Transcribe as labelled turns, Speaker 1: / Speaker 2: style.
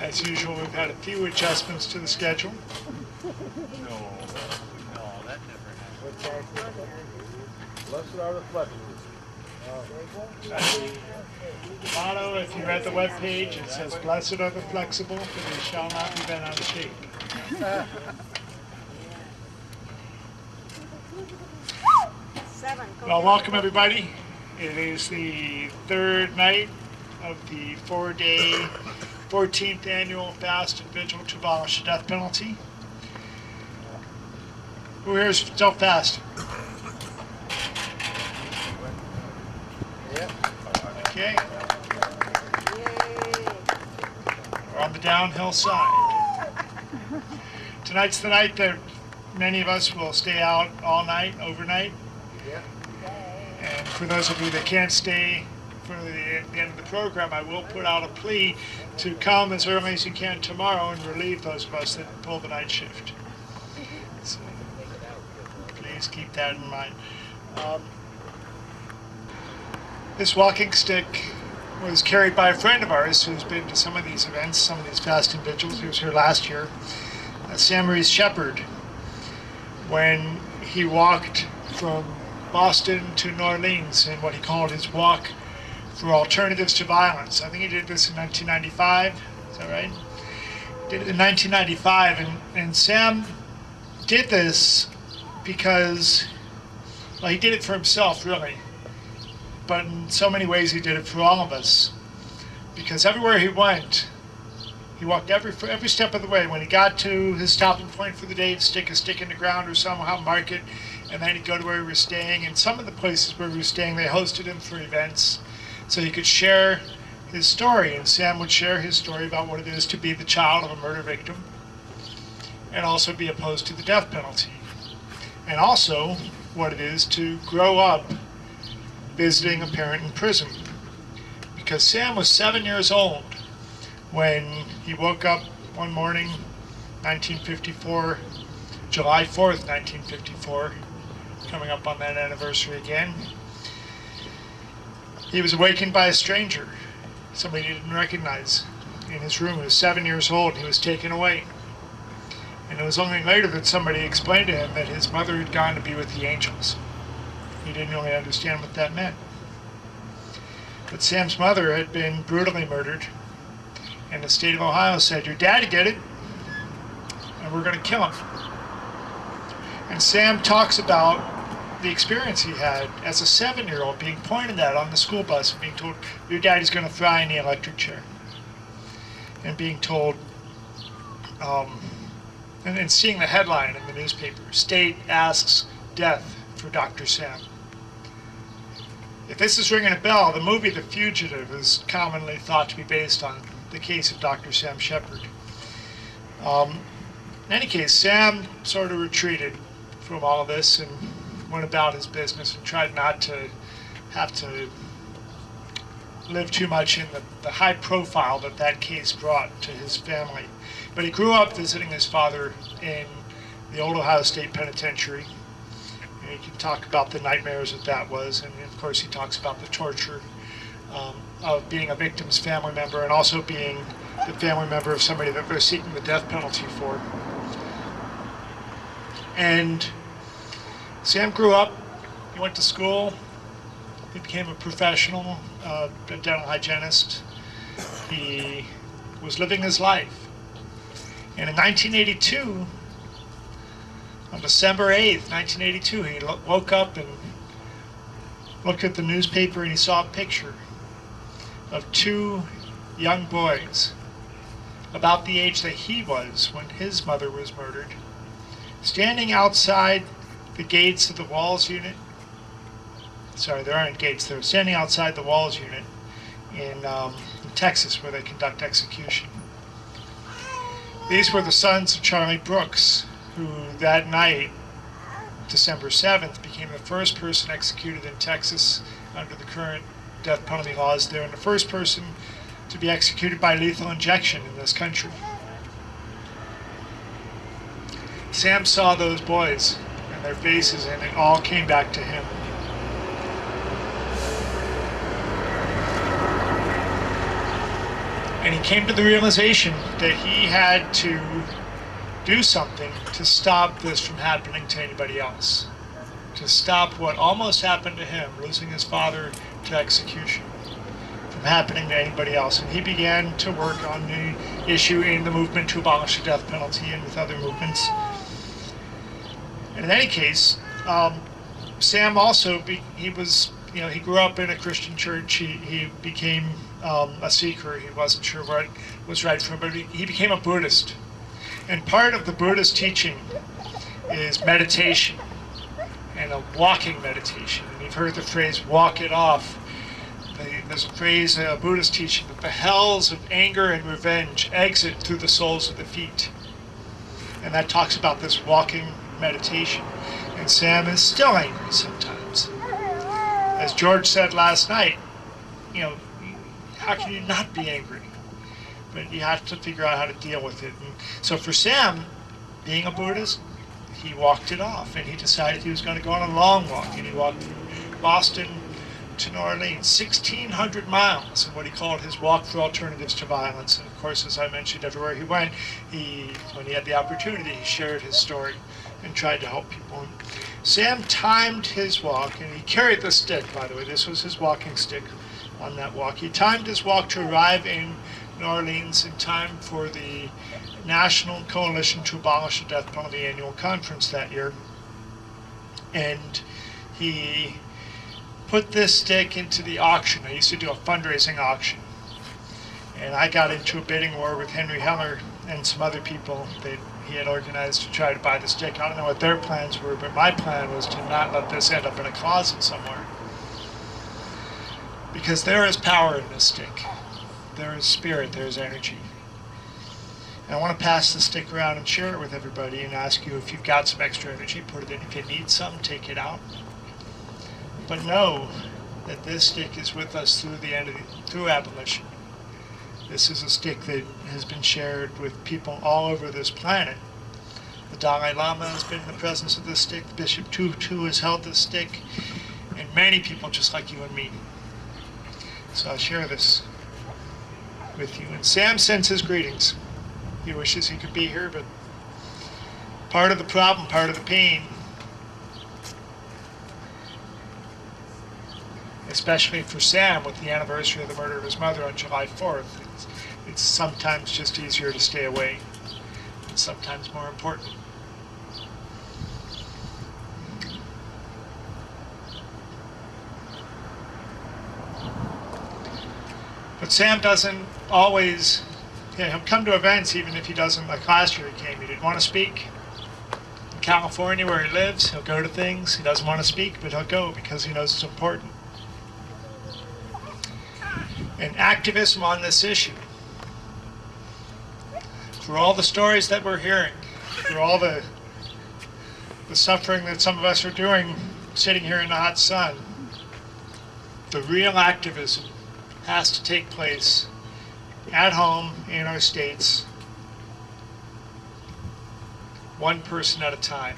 Speaker 1: As usual, we've had a few adjustments to the schedule.
Speaker 2: No, that never happened.
Speaker 3: Blessed are the flexible.
Speaker 1: Motto, if you read the webpage, it says, "Blessed are the flexible, for they shall not be bent out of shape." Well, welcome everybody. It is the third night of the 4-day, 14th annual fast and vigil to abolish the death penalty. Who here is still fast? Okay. We're on the downhill side. Tonight's the night that many of us will stay out all night, overnight. And for those of you that can't stay for the end of the program, I will put out a plea to come as early as you can tomorrow and relieve those of us that pull the night shift. So please keep that in mind. This walking stick was carried by a friend of ours who's been to some of these events, some of these fast and vigils. He was here last year. Sam Reese Shepard, when he walked from Boston to New Orleans in what he called his walk for alternatives to violence. I think he did this in 1995. Is that right? He did it in 1995, and Sam did this because, well, he did it for himself, really. But in so many ways he did it for all of us. Because everywhere he went, he walked every step of the way. When he got to his stopping point for the day, he'd stick a stick in the ground or somehow mark it, and then he'd go to where we were staying. And some of the places where we were staying, they hosted him for events so he could share his story. And Sam would share his story about what it is to be the child of a murder victim and also be opposed to the death penalty. And also what it is to grow up visiting a parent in prison. Because Sam was 7 years old when he woke up one morning, 1954, July 4th, 1954, coming up on that anniversary again. He was awakened by a stranger, somebody he didn't recognize, in his room. He was 7 years old and he was taken away. And it was only later that somebody explained to him that his mother had gone to be with the angels. He didn't really understand what that meant. But Sam's mother had been brutally murdered, and the state of Ohio said, "Your daddy did it, and we're going to kill him." And Sam talks about the experience he had as a 7-year-old being pointed at on the school bus and being told, "Your daddy's going to fry in the electric chair." And being told, and then seeing the headline in the newspaper, "State asks death for Dr. Sam." If this is ringing a bell, the movie The Fugitive is commonly thought to be based on the case of Dr. Sam Shepard. In any case, Sam sort of retreated from all of this and went about his business and tried not to have to live too much in the high profile that that case brought to his family. But he grew up visiting his father in the old Ohio State Penitentiary. And he can talk about the nightmares that was, and of course he talks about the torture of being a victim's family member and also being the family member of somebody that they're seeking the death penalty for. And Sam grew up, he went to school, he became a professional, a dental hygienist. He was living his life. And in 1982, on December 8th, 1982, he woke up and looked at the newspaper and he saw a picture of two young boys about the age that he was when his mother was murdered, standing outside the gates of the Walls unit. Sorry, there aren't gates. They're standing outside the Walls unit in Texas where they conduct execution. These were the sons of Charlie Brooks, who that night, December 7th, became the first person executed in Texas under the current death penalty laws there, and the first person to be executed by lethal injection in this country. Sam saw those boys and their faces, and it all came back to him. And he came to the realization that he had to do something to stop this from happening to anybody else. To stop what almost happened to him, losing his father to execution, from happening to anybody else. And he began to work on the issue in the movement to abolish the death penalty and with other movements. And in any case, Sam also, he grew up in a Christian church. He became a seeker. He wasn't sure what was right for him, but he became a Buddhist. And part of the Buddhist teaching is meditation, and a walking meditation. And you've heard the phrase, walk it off. There's a phrase, a Buddhist teaching, that the hells of anger and revenge exit through the soles of the feet. And that talks about this walking meditation. And Sam is still angry sometimes. As George said last night, how can you not be angry? But you have to figure out how to deal with it. And so for Sam, being a Buddhist, he walked it off, and he decided he was going to go on a long walk, and he walked from Boston to New Orleans, 1,600 miles, in what he called his walk for alternatives to violence. And of course, as I mentioned, everywhere he went, when he had the opportunity, he shared his story and tried to help people. And Sam timed his walk, and he carried the stick, by the way. This was his walking stick on that walk. He timed his walk to arrive in New Orleans in time for the National Coalition to Abolish the Death Penalty annual conference that year. And he put this stick into the auction. I used to do a fundraising auction. And I got into a bidding war with Henry Heller and some other people that he had organized to try to buy the stick. I don't know what their plans were, but my plan was to not let this end up in a closet somewhere. Because there is power in this stick. There is spirit, there is energy. And I want to pass the stick around and share it with everybody and ask you, if you've got some extra energy, put it in. If you need some, take it out. But know that this stick is with us through the end of through abolition. This is a stick that has been shared with people all over this planet. The Dalai Lama has been in the presence of this stick. Bishop Tutu has held this stick, and many people just like you and me. So I'll share this with you. And Sam sends his greetings. He wishes he could be here, but part of the problem, part of the pain, especially for Sam with the anniversary of the murder of his mother on July 4th, it's sometimes just easier to stay away. It's sometimes more important. But Sam doesn't always, he'll come to events even if he doesn't, like last year he came, he didn't want to speak. In California where he lives, he'll go to things, he doesn't want to speak, but he'll go because he knows it's important. And activism on this issue, for all the stories that we're hearing, for all the suffering that some of us are doing sitting here in the hot sun, the real activism has to take place at home in our states, one person at a time.